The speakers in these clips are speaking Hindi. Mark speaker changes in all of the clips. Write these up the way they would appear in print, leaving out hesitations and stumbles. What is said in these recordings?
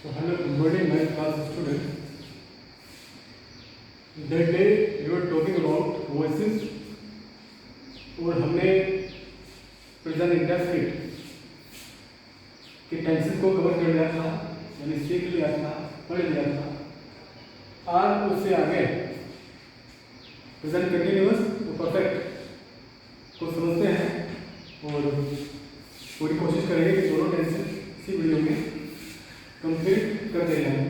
Speaker 1: So hello, good morning, my class students. That day we were talking about voices और हमने प्रेजेंट इंडेफिनिट के टेंसेस को कवर कर लिया था, यानी सीख लिया था, पढ़ लिया था। आज उससे आगे प्रेजेंट कंटिन्यूअस और परफेक्ट को समझते हैं और पूरी कोशिश करेंगे कि दोनों टेंसेस इसी वीडियो में कंप्लीट कर देना है।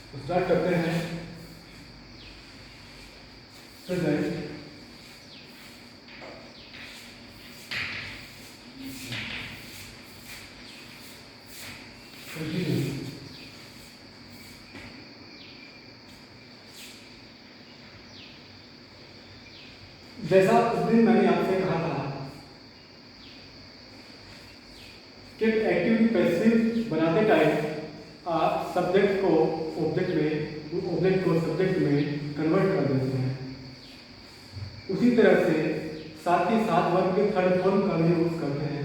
Speaker 1: तो स्टार्ट करते हैं। Present continuous. जैसा उस दिन मैंने आपसे कहा था कि एक्टिव पैसिव बनाते टाइम आप सब्जेक्ट को ऑब्जेक्ट में, ऑब्जेक्ट को सब्जेक्ट में कन्वर्ट कर देते हैं। उसी तरह से साथ ही साथ वर्ब के थर्ड फॉर्म का भी यूज करते हैं।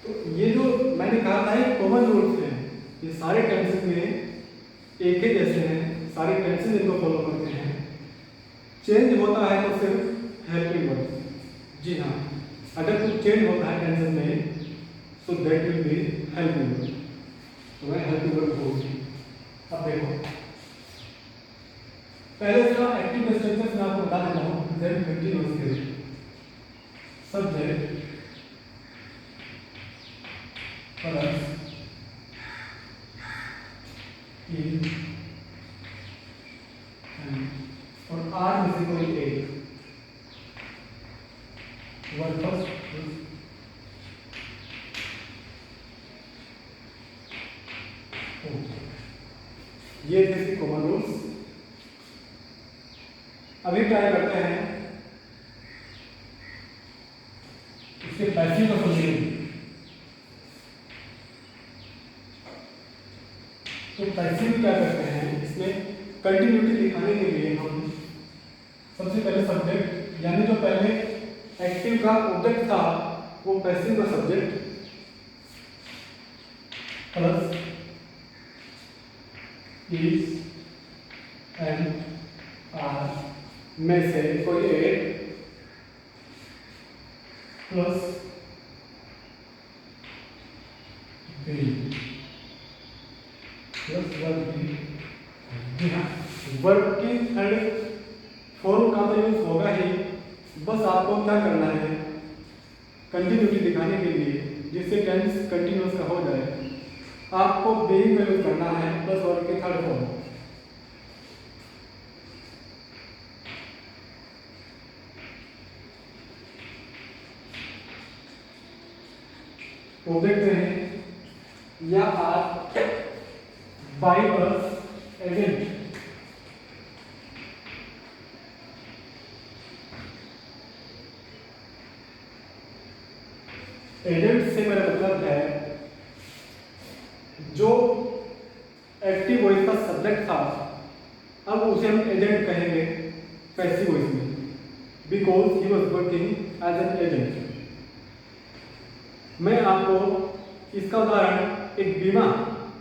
Speaker 1: तो ये जो मैंने कहा था ये कॉमन रूल्स हैं, ये सारे टेंसेस में एक ही जैसे हैं, सारे टेंसेस इनको फॉलो करते हैं। चेंज होता है तो सिर्फ हेल्पिंग वर्ब। जी हाँ, अगर कुछ चेंज होता है टेंसेस में तो that will be helping verb, तो वह हेल्पिंग वर्ब होगी। अब देखो, पहले इसका एक्टिव स्ट्रक्चर मैं आपको बता देता हूँ। देन कंटिन्यूअस के सब्जेक्ट प्लस इन और आर में से कोई एक वर्ब फर्स्ट, ये थे कॉमन रूल्स। अभी ट्राई करते हैं इसके पैसिव का समझेंगे। तो पैसिव क्या करते हैं, इसमें कंटिन्यूटी दिखाने के लिए हम सबसे पहले सब्जेक्ट, यानी जो पहले एक्टिव का ऑब्जेक्ट था वो पैसिव का subject plus is and are में से कोई एक plus be plus verb be. जी हाँ, वर्ब की थर्ड फॉर्म का तो यूज होगा ही। बस आपको क्या करना है, कंटिन्यूटी दिखाने के लिए, जिससे टेंस कंटिन्यूअस का हो जाए, आपको बीइंग का यूज करना है प्लस वर्ब के थर्ड फॉर्म। तो देखते हैं, या आप बाई प्लस एजेंट, एजेंट से मेरा मतलब है जो एक्टिव वॉइस का सब्जेक्ट था, अब उसे हम एजेंट कहेंगे पैसिव वॉइस में, because he was working as an agent. मैं आपको इसका उदाहरण एक बीमा,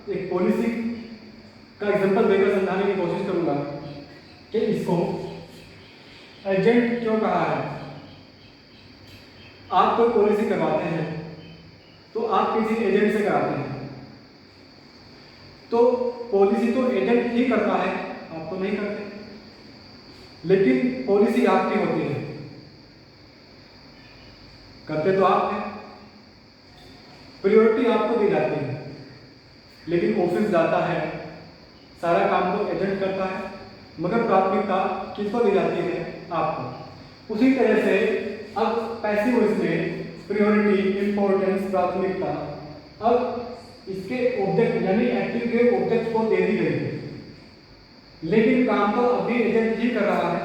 Speaker 1: एक पॉलिसी का एग्जांपल देकर समझाने की कोशिश करूंगा कि इसको एजेंट क्यों कहा है। आप कोई पॉलिसी करवाते हैं तो आप किसी एजेंट से कराते हैं, तो पॉलिसी तो एजेंट ही करता है, आप तो नहीं करते, लेकिन पॉलिसी आपकी होती है, करते तो आप हैं। प्रायोरिटी आपको दी जाती है, लेकिन ऑफिस जाता है, सारा काम तो एजेंट करता है, मगर प्राथमिकता किसको दी जाती है, आपको। उसी तरह से अब पैसिव वॉइस में प्रायोरिटी, इंपॉर्टेंस, प्राथमिकता अब इसके ऑब्जेक्ट यानी एक्टिव के ऑब्जेक्ट को दे दी गई है, लेकिन काम तो अभी एजेंट ही कर रहा है,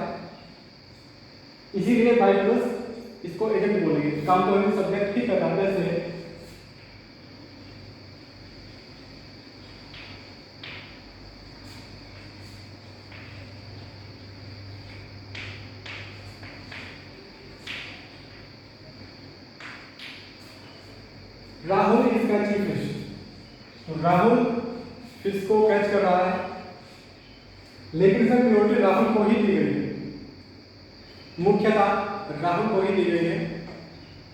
Speaker 1: इसीलिए बाई प्लस इसको एजेंट बोलेंगे। काम तो अभी सब्जेक्ट ही कर रहा है। जैसे राहुल इज कैचिंग फिश, तो राहुल फिश को कैच कर रहा है, लेकिन सर प्रियोरिटी राहुल को ही दी गई है, मुख्यतः राहुल को ही दी गई है,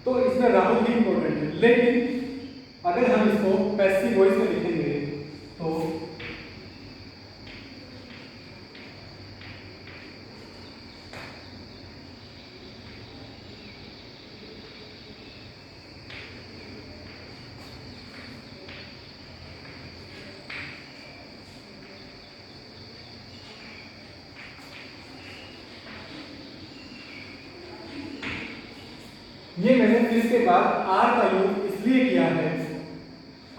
Speaker 1: तो इसमें राहुल ही इंपॉर्टेंट है। लेकिन अगर हम इसको पैसिव वॉइस में लिखेंगे तो ये मैंने फिश के बाद आर का यूज इसलिए किया है,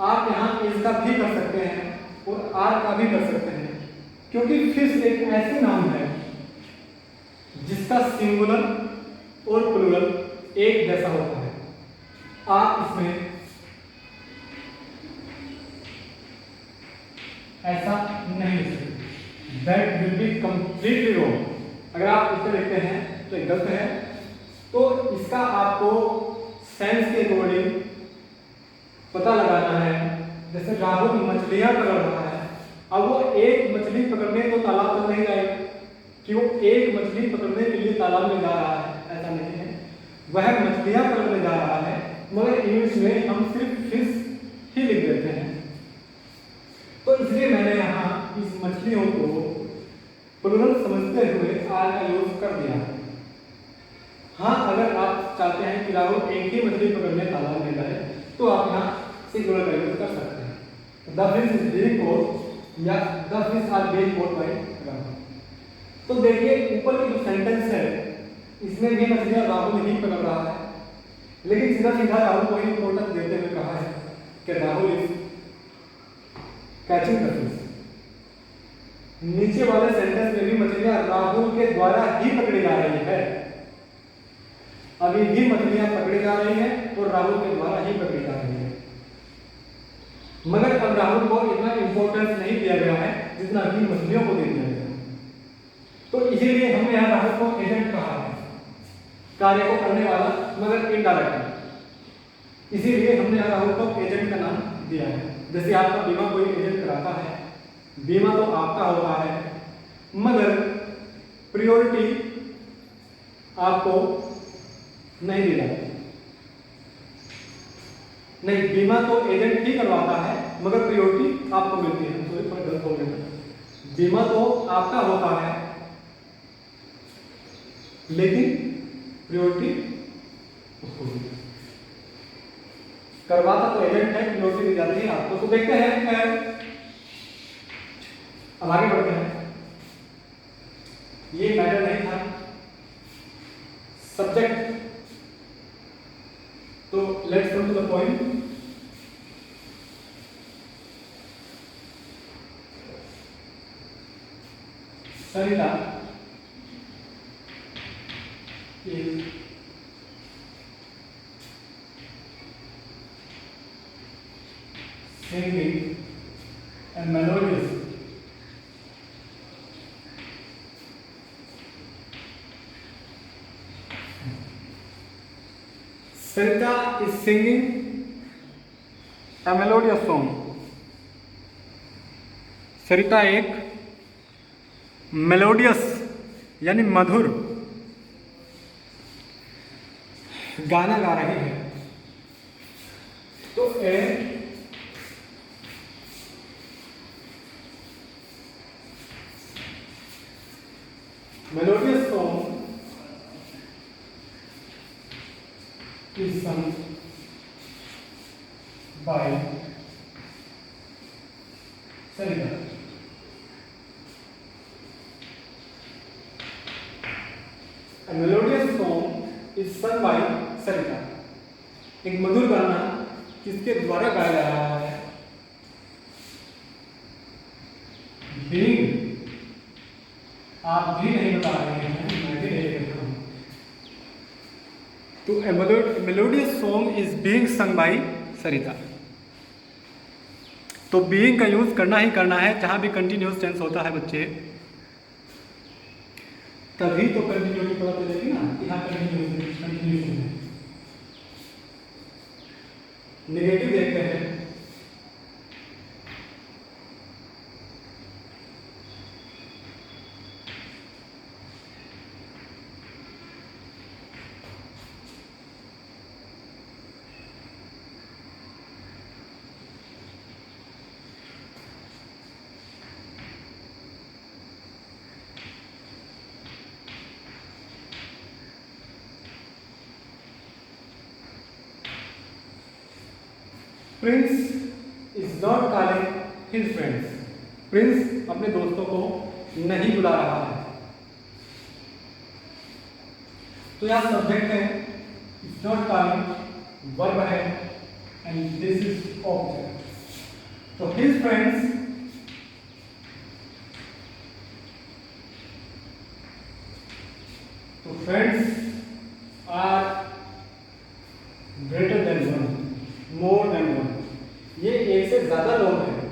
Speaker 1: आप यहाँ इसका भी कर सकते हैं और आर का भी कर सकते हैं, क्योंकि फिश एक ऐसी नाउन है जिसका सिंगुलर और प्लूरल एक जैसा होता है। आप इसमें ऐसा नहीं लिख सकते, that will be completely wrong. अगर आप इसे लिखते हैं तो ये गलत है। तो इसका आपको सेंस के अकॉर्डिंग पता लगाना है। जैसे राहुल मछलियां पकड़ रहा है, अब वो एक मछली पकड़ने तो तालाब तक नहीं जाएगा कि वो एक मछली पकड़ने के लिए तालाब में जा रहा है, ऐसा नहीं है। वह मछलियां पकड़ने जा रहा है, मगर इंग्लिश में हम सिर्फ फिश ही लिख देते हैं। तो इसलिए मैंने यहाँ इस मछलियों को प्लूरल समझते हुए आर का यूज कर दिया। हाँ, अगर आप चाहते हैं कि राहुल एक ही मछली पकड़ने तालाब में जाए तो आप यहाँ सिंगुलर का यूज कर सकते हैं। The fish is being caught या the fish are being caught by Rahul. तो देखिए ऊपर की जो सेंटेंस है इसमें भी मछलियां राहुल ही पकड़ रहा है, लेकिन सीधा सीधा राहुल को ही इंपॉर्टेंस देते हुए कहा है कि Rahul is catching the fish. नीचे वाले सेंटेंस में भी मछलियां राहुल के द्वारा ही पकड़ी जा रही है, अभी भी मछलियां पकड़ी जा रही हैं और राहुल के द्वारा ही पकड़ी जा रही है, मगर अब राहुल को इतना इंपॉर्टेंस नहीं दिया गया है जितना कि मछलियों को दे दिया गया है। तो इसीलिए हमने यहाँ राहुल को एजेंट कहा है, कार्य को करने वाला मगर इनडायरेक्ट, इसीलिए हमने यहाँ राहुल को एजेंट का नाम दिया है। जैसे आपका बीमा कोई एजेंट कराता है, बीमा तो आपका होता है मगर प्रायोरिटी आपको नहीं दी जाती। नहीं, बीमा तो एजेंट ही करवाता है मगर प्रायोरिटी आपको मिलती है। सॉरी थोड़ा गलत हो गया, बीमा तो आपका होता है लेकिन प्रायोरिटी उसको मिलती है। करवाता तो एजेंट है, प्रायोरिटी दी जाती है आपको। तो देखते हैं, अब आगे बढ़ते हैं। ये मैटर नहीं था सब्जेक्ट, तो let's come to the point. Sarita is singing and melodious Sarita is singing a melodious song. Sarita एक मेलोडियस यानी मधुर गाना गा रही है। तो a melodious song is sung by Sarita. A melodious song is sung by Sarita. एक मधुर गाना किसके द्वारा गाया जा रहा है? Being, आप भी नहीं बता रहे हैं, मैं भी नहीं कहता हूँ। तो a melodious song is being sung by Sarita. तो being का यूज करना ही करना है, जहां भी कंटिन्यूअस टेंस होता है बच्चे, तभी तो कंटिन्यूटी पता चलेगी ना। यहाँ कंटिन्यूएशन है। नेगेटिव देखते हैं। Prince is not calling his friends. Prince अपने दोस्तों को नहीं बुला रहा है। तो यहाँ सब्जेक्ट है, इज नॉट कॉलिंग, वर्ब है, एंड दिस इज ऑब्जेक्ट। तो his friends friends are greater than one, more than one. ये एक से ज्यादा लोग हैं।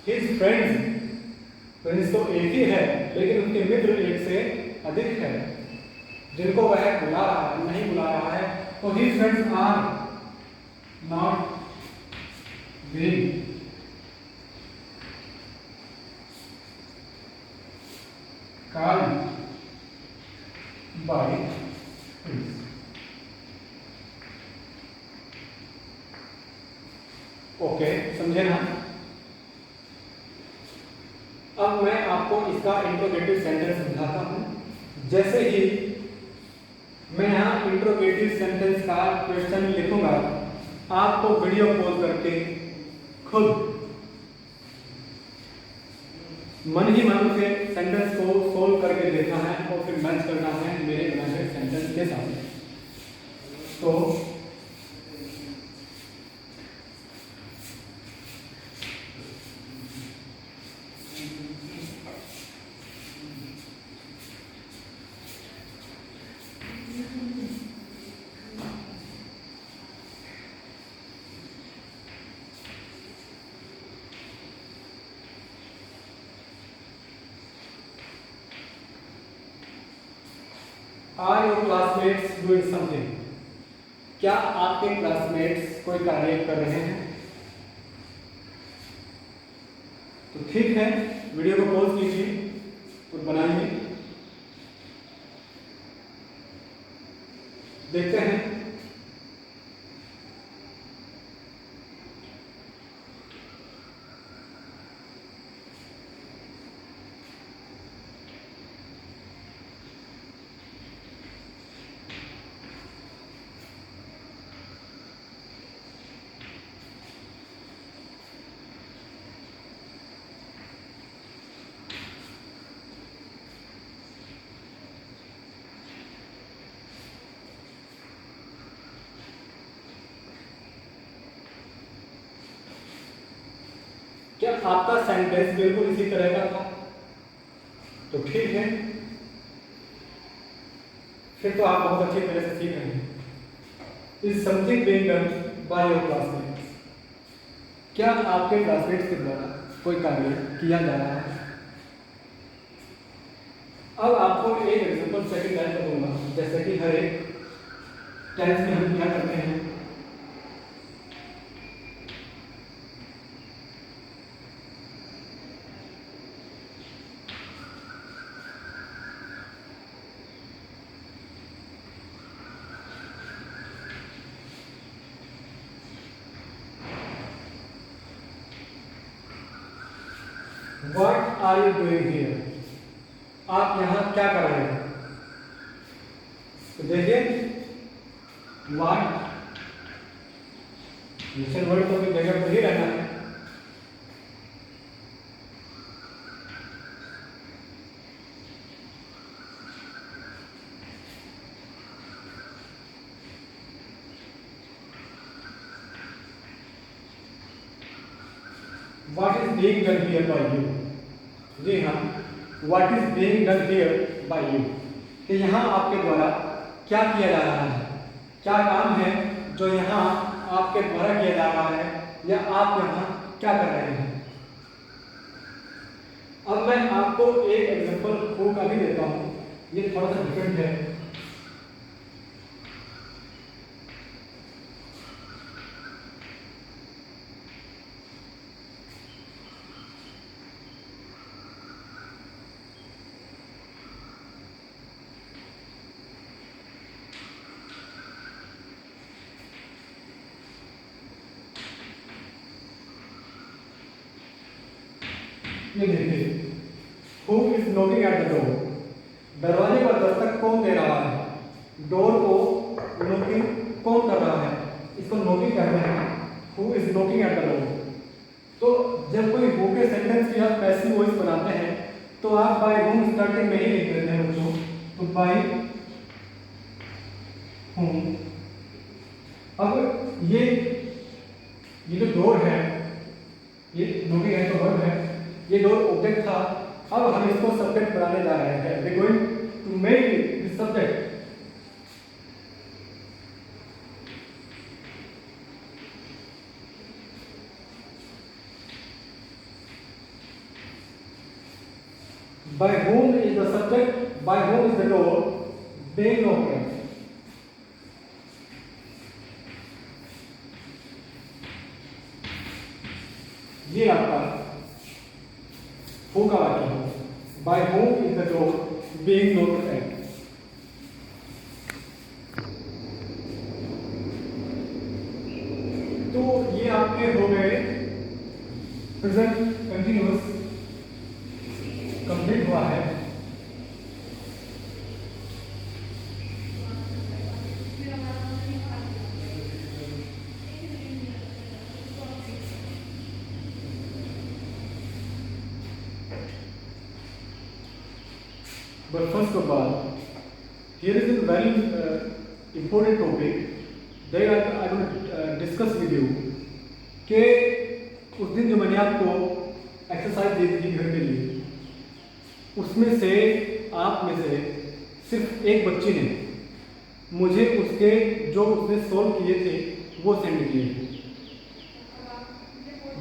Speaker 1: हिज फ्रेंड्स तो एक ही है, लेकिन उनके मित्र एक से अधिक है जिनको वह बुला रहा है, नहीं बुला रहा है। तो his friends are not being called by prince. Okay, समझे ना? अब मैं आपको इसका इंट्रोगेटिव सेंटेंस समझाता हूं। जैसे ही मैं यहां इंट्रोगेटिव सेंटेंस का क्वेश्चन लिखूंगा, आपको वीडियो पॉज करके खुद मन ही मन से सेंटेंस को सोल्व करके देखना है और फिर मैच करना है मेरे बनाए हुए सेंटेंस के साथ। तो Are your classmates doing something? क्या आपके क्लासमेट्स कोई कार्य कर रहे हैं? तो ठीक है, वीडियो को पॉज कीजिए और बनाइए, देखते हैं। क्या आपका सेंटेंस बिल्कुल इसी तरह का था? तो ठीक है, फिर तो आप बहुत अच्छी तरह से सीख रहे हैं। Is something being done by your classmates? क्या आपके क्लासमेट्स के द्वारा कोई कार्य किया जा रहा है? अब आपको एक एग्जांपल सेकंड टाइम का दूंगा, जैसे कि हर एक टेंस में हम क्या करते हैं। What are you doing here? आप यहाँ क्या कर रहे हैं? तो देखिए, what मिशन वर्ड तो जगह पर ही रहना है। What is being done here by you? जी हाँ, what is being done here by you? कि यहाँ आपके द्वारा क्या किया जा रहा है? क्या काम है जो यहाँ आपके द्वारा किया जा रहा है, या आप यहाँ क्या कर रहे हैं? अब मैं आपको एक एग्जांपल हु का भी देता हूँ, ये थोड़ा सा डिफरेंट है। ये देखिए, who is knocking at the door? दरवाजे पर दस्तक कौन दे रहा है? डोर को नॉकिंग कौन कर रहा है? इसको नॉकिंग कहते हैं। Who is knocking at the door. तो जब कोई हु के सेंटेंस की आप पैसिव वॉइस बनाते हैं तो आप बाय होम स्टार्टिंग में ही लिख देते हैं बच्चों। तो बाय होम, अब ये जो डोर है, ये नॉकिंग है तो वर्ब है, ये डोर ऑब्जेक्ट था। अब हम इसको सब्जेक्ट बनाने जा रहे हैं। We going to make this subject. By whom is the subject, by whom is the door being opened. ये आपका हु का वाक्य हो। By whom is the door being opened. तो ये आपके हो गए प्रेजेंट कंटिन्यूअस, कंप्लीट हुआ है। But first of all, here is a very important topic that I will discuss with you कि उस दिन जो मैंने आपको एक्सरसाइज दी थी घर के लिए, उसमें से आप में से सिर्फ एक बच्ची ने मुझे उसके जो उसने सोल्व किए थे वो सेंड किए।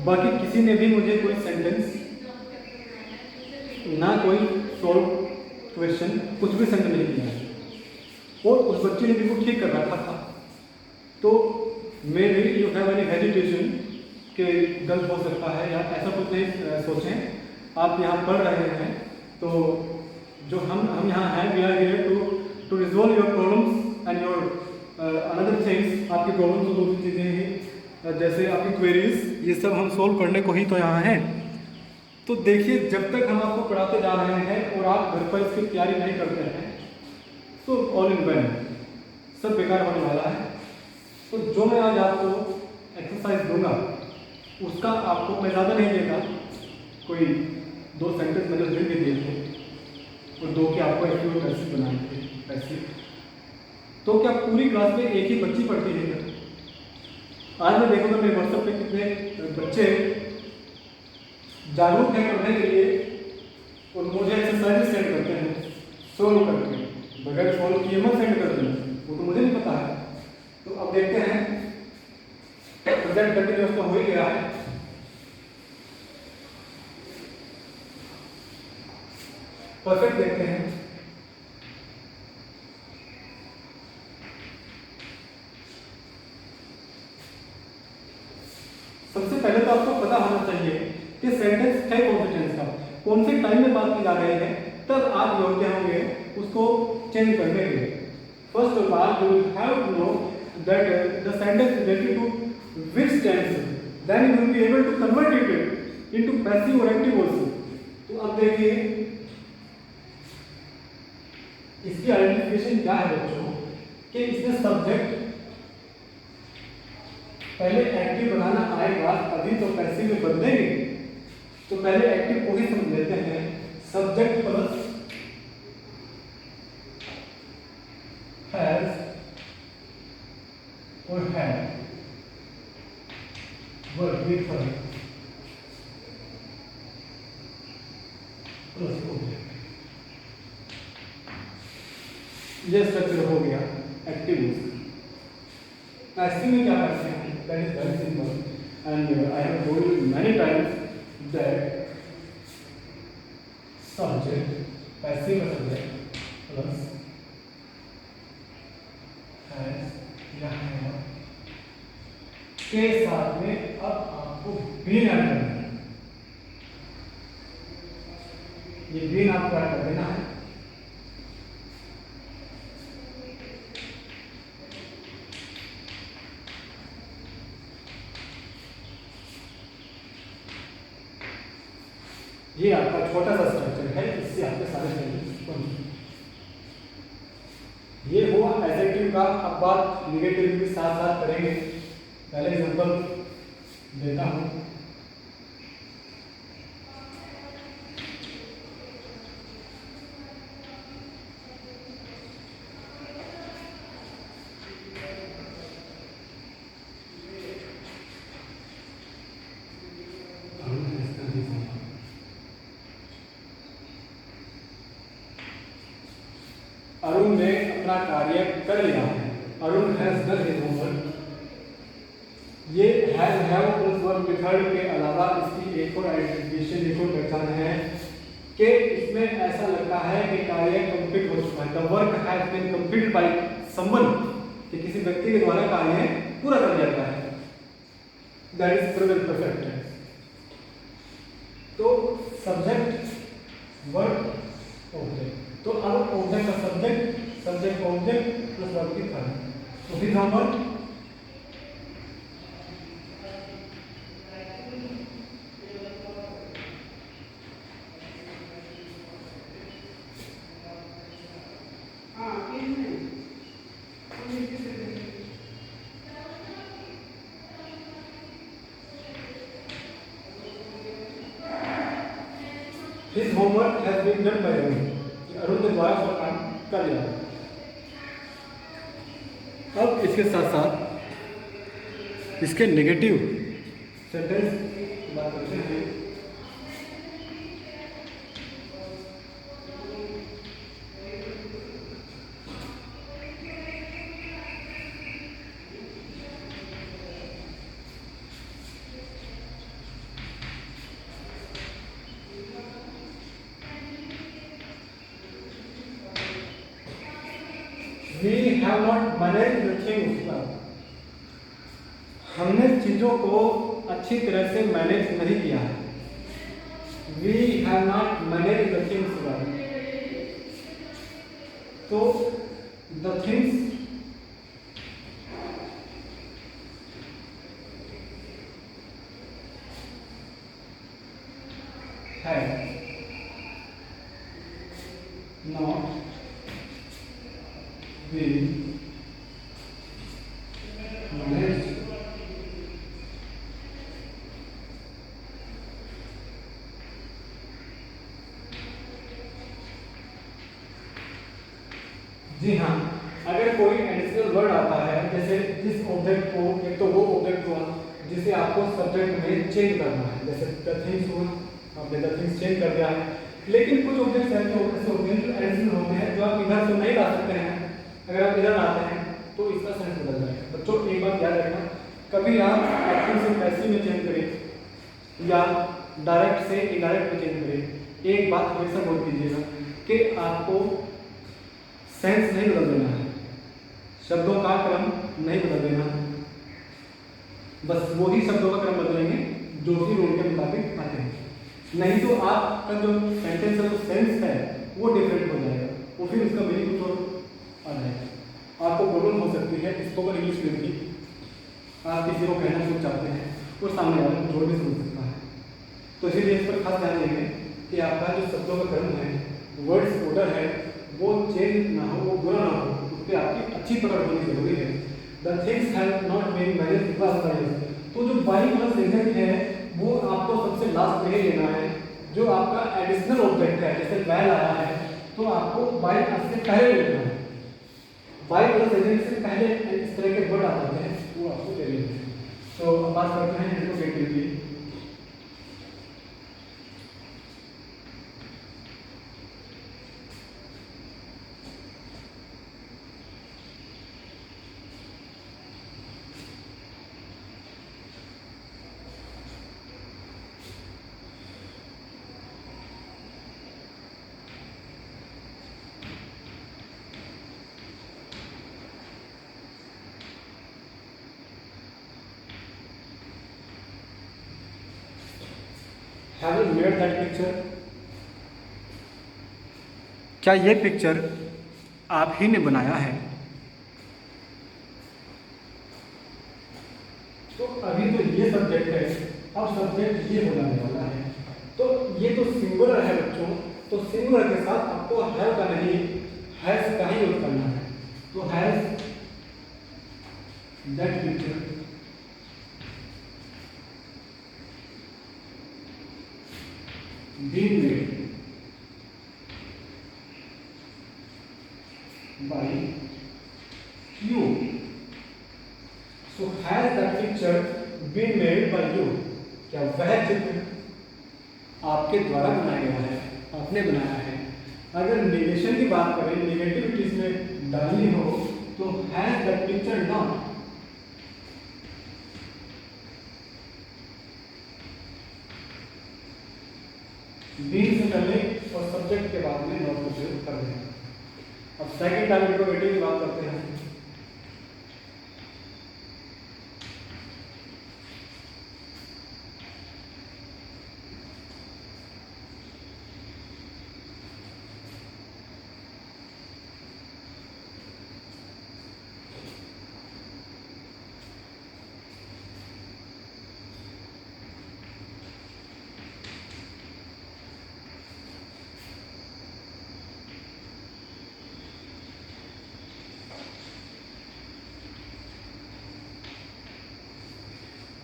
Speaker 1: बाकी किसी ने भी मुझे कोई सेंटेंस, ना कोई सोल्व क्वेश्चन, कुछ भी सेंड नहीं किया है। और उस बच्चे ने बिल्कुल ठीक कर रखा था। तो may be you have any hesitation कि गलत हो सकता है या ऐसा कुछ नहीं सोचें। आप यहाँ पढ़ रहे हैं तो जो हम यहाँ हैं, we are here to resolve your problems and your another things. आपकी प्रॉब्लम्स तो दूसरी चीज़ें ही, जैसे आपकी क्वेरीज, ये सब हम सोल्व करने को ही तो यहाँ हैं। तो देखिए, जब तक हम आपको पढ़ाते जा रहे हैं और आप घर पर इसकी तैयारी नहीं करते हैं तो ऑल इन वैन, सब बेकार होने वाला है। तो जो मैं आज आपको एक्सरसाइज दूंगा उसका आपको मैं ज़्यादा नहीं देगा, कोई 2 सेंटेंस मैंने लिख के दिए थे और 2 के आपको एक्टिव पैसिव बनाए थे। पैसिव तो क्या पूरी क्लास में एक ही बच्ची पढ़ती है? आज मैं देखूँगा मेरे व्हाट्सएप पे कितने बच्चे जागरूक हैं पढ़ने के लिए और मुझे एक्सरसाइज सेंड करते हैं सोल्व करके, बगैर सोल्व किए मत सेंड कर देना, वो तो मुझे नहीं पता है। तो अब देखते हैं, प्रेजेंट कंटिन्यूअस तो हो ही गया है। परफेक्ट देखते हैं। सबसे पहले तो आपको पता होना चाहिए कि सेंटेंस है कौन से टेंस का, कौन से टाइम में बात की जा रही है, तब आप योग्य होंगे उसको चेंज करने के लिए। First of all you will have to know that the sentence related to which tense, then you will be able to convert it into passive और एक्टिव आल्सो। तो अब देखिए इसकी आइडेंटिफिकेशन क्या है बच्चों, कि इसमें सब्जेक्ट पहले एक्टिव बनाना आएगा तभी तो पैसिव में बदलेंगे। तो पहले एक्टिव को ही समझ लेते हैं। सब्जेक्ट प्लस हैज और had, verb with verb plus object, ये स्ट्रक्चर हो गया एक्टिव। पैसिव में क्या करते हैं? That is very simple, and I have told you many times that subject, passive subject plus has या है के साथ में अब आपको बीन ऐड करना है। ये बीन आपको ऐड कर देना है। ये आपका छोटा सा स्ट्रक्चर है, इससे आपके सारे सेंटेंस बन। ये हुआ एडजेक्टिव का। अब बात निगेटिव के साथ साथ करेंगे। पहले एग्जांपल देता हूँ। अरुण ने अपना कार्य कर लिया है। Arun has done his homework. ये has have plus verb method के अलावा इसकी एक और आइडेंटिफिकेशन, एक और पहचान है कि इसमें ऐसा लगता है कि कार्य कंप्लीट हो चुका है। The work has been completed by someone, कि किसी व्यक्ति के द्वारा कार्य पूरा कर दिया गया है। That is present perfect. तो सब्जेक्ट वर्ब ऑब्जेक्ट, तो अब ऑब्जेक्ट का subject, subject object plus verb की फॉर्म। तो फिर number His homework has been done by Arun. Arun ने द्वारा अपना काम कर लिया। अब इसके साथ साथ इसके नेगेटिव सेंटेंस बात करते हैं। We have not managed the things well. हमने चीजों को अच्छी तरह से मैनेज नहीं किया है। We have not managed the things well. तो the things have not been managed जी हाँ, अगर कोई एडिशनल वर्ड आता है, जैसे जिस ऑब्जेक्ट को, एक तो वो ऑब्जेक्ट हुआ जिसे आपको सब्जेक्ट में चेंज करना है, जैसे द थिंग्स हुआ, आपने द थिंग्स चेंज कर दिया है। लेकिन कुछ ऑब्जेक्ट्स हैं जो ऐसे होते हैं जो एडिशनल होते हैं, जो आप इधर से नहीं ला सकते हैं। अगर आप इधर लाते हैं तो इसका सेंस बदल जाएगा। बच्चों एक बात याद रखना, कभी आप एक्टिव से पैसिव में चेंज करें या डायरेक्ट से इनडायरेक्ट में चेंज करें, एक बात हमेशा बोल कीजिएगा कि आपको सेंस नहीं बदल देना है, शब्दों का क्रम नहीं बदल देना है। बस वो ही शब्दों का क्रम बदलेंगे जो भी रूल के मुताबिक आते हैं। नहीं तो आपका जो सेंटेंस है, जो सेंस है, वो डिफरेंट हो जाएगा, वो फिर उसका मीनिंग कुछ और आ जाएगा। आपको प्रॉब्लम हो सकती है स्पोकन इंग्लिश में भी। आप किसी को कहना कुछ चाहते हैं और सामने वाले को जोर भी सुन सकता है, तो इसीलिए इस पर खास ध्यान देंगे कि आपका जो शब्दों का क्रम है, वर्ड्स ऑर्डर है, वो चेंज ना हो, वो बुरा ना हो, उस पर आपकी अच्छी पकड़ होनी जरूरी है। The things have not been managed because by, तो जो बाई प्लस एजेंट है वो आपको सबसे लास्ट में लेना है। जो आपका एडिशनल ऑब्जेक्ट है, जैसे बैल आया है तो आपको बाई से पहले लेना है। बाई प्लस एजेंट से पहले इस तरह के वर्ड आ जाते हैं, वो आपको ले लेते हैं। तो अब बात करते हैं एडवोकेटिव की। Have you made that picture? क्या ये पिक्चर आप ही ने बनाया है? तो अभी तो ये सब्जेक्ट है, अब सब्जेक्ट ये बनाने वाला है। तो ये तो सिंगुलर है बच्चों, तो सिंगुलर के साथ आपको हैव का नहीं, हैज का ही यूज करना है। तो has that picture been made by you. So has that picture been made by you? क्या वह चित्र आपके द्वारा बनाया गया है, आपने बनाया है? अगर नेगेशन की बात करें, नेगेटिविटी इसमें डालनी हो तो has that picture not? Been से पहले और सब्जेक्ट के बाद में नॉट को प्रयोग कर दें। अब सेकंड टाइम इंट्रोगेटिव की बात करते हैं।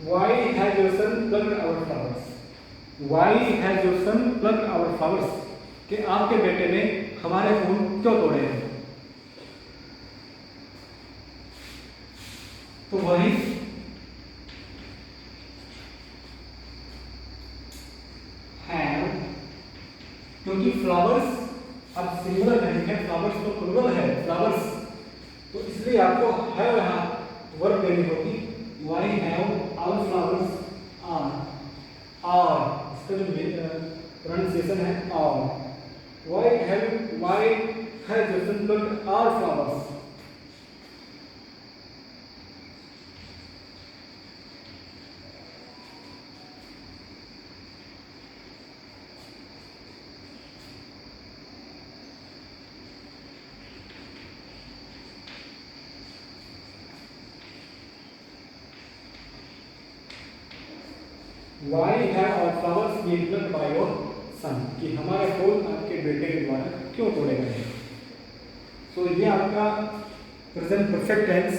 Speaker 1: Why has your son plucked our flowers? Why has your son plucked our flowers? कि आपके बेटे ने हमारे फूल क्यों तोड़े हैं? तो वही have, क्योंकि फ्लावर्स अब सिंगुलर नहीं है, फ्लावर्स तो प्लूरल है, फ्लावर्स, तो इसलिए आपको है यहाँ वर्ब देनी होगी। Why have our flowers are इसका जो प्रोनाउंसिएशन है are. Why has your son plucked our flowers? Why have our flowers been plucked by your son? कि हमारे फूल आपके बेटे के द्वारा क्यों तोड़े गए हैं? तो ये आपका प्रेजेंट परफेक्ट टेंस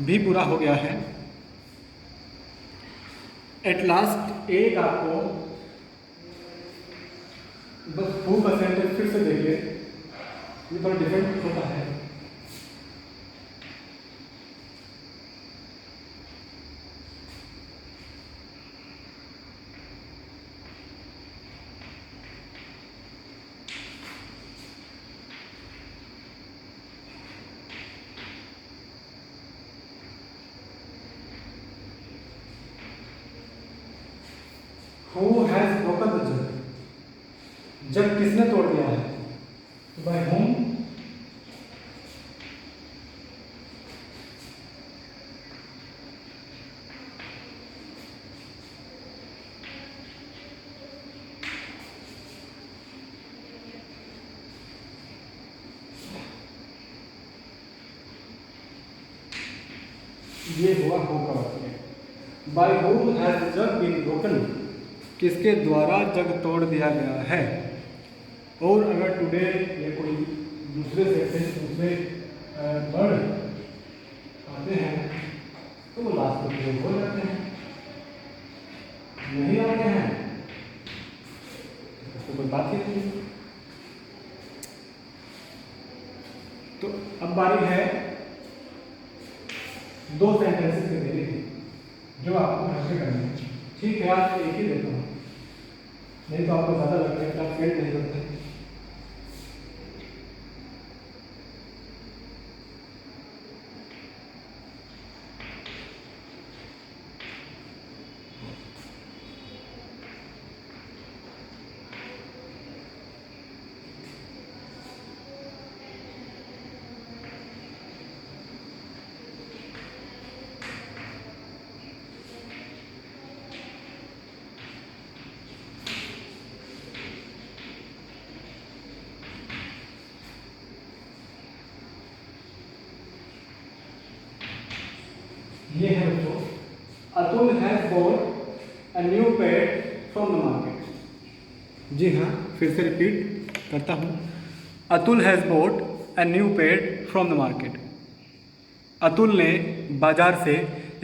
Speaker 1: भी पूरा हो गया है। एट लास्ट एक आपको बस हु का सेंटेंस फिर से देखिए, ये थोड़ा डिफरेंट होता है। Who has broken the jug? जग किसने तोड़ दिया है? By whom? ये हुआ who का वाक्य। By whom has the jug been broken? किसके द्वारा जग तोड़ दिया गया है? और अगर टुडे ये कोई दूसरे सेंटेंस दूसरे वर्ड आते हैं तो वो लास्ट में प्रयोग हो जाते हैं, नहीं आते हैं तो कोई बात ही नहीं। तो अब बारी है दो सेंटेंसेस के देने की जो आपको भाषा करनी है। ठीक है, आज एक ही देता हूँ, नहीं तो आपको ज़्यादा लगता है कि आप फेल नहीं करते। ये है बच्चों, Atul has bought a new pet from the market. जी हाँ, फिर से रिपीट करता हूँ। Atul has bought a new pet from the market. Atul ने बाजार से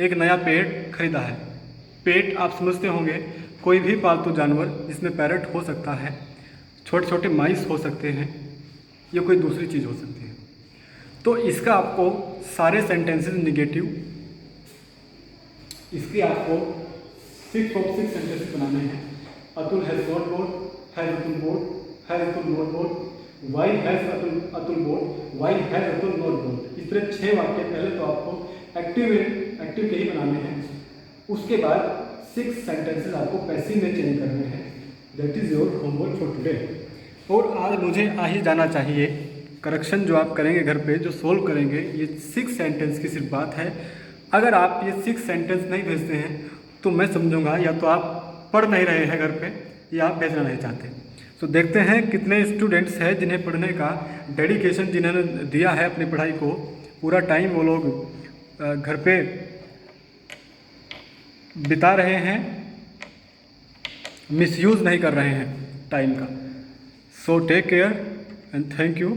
Speaker 1: एक नया पेट खरीदा है। पेट आप समझते होंगे कोई भी पालतू जानवर, जिसमें पैरट हो सकता है, छोटे छोटे माइस हो सकते हैं, या कोई दूसरी चीज़ हो सकती है। तो इसका आपको सारे सेंटेंसेस निगेटिव, इसके आपको 6 of 6 सेंटेंसेस बनाने हैं। Atul has not bought, has Atul bought, has Atul not bought, why has Atul bought, why has Atul not bought. इस तरह 6 वाक्य पहले तो आपको एक्टिव के ही बनाने हैं। उसके बाद 6 सेंटेंसेस आपको पैसिव में चेंज करने हैं। That is your homework for today. और आज मुझे आ ही जाना चाहिए। करेक्शन जो आप करेंगे घर पे, जो सोल्व करेंगे, ये 6 सेंटेंस की सिर्फ बात है। अगर आप ये 6 सेंटेंस नहीं भेजते हैं तो मैं समझूंगा या तो आप पढ़ नहीं रहे हैं घर पे, या आप भेजना नहीं चाहते। तो देखते हैं कितने स्टूडेंट्स हैं जिन्हें पढ़ने का डेडिकेशन, जिन्होंने दिया है अपनी पढ़ाई को पूरा टाइम, वो लोग घर पे बिता रहे हैं, मिसयूज़ नहीं कर रहे हैं टाइम का। So take care and thank you.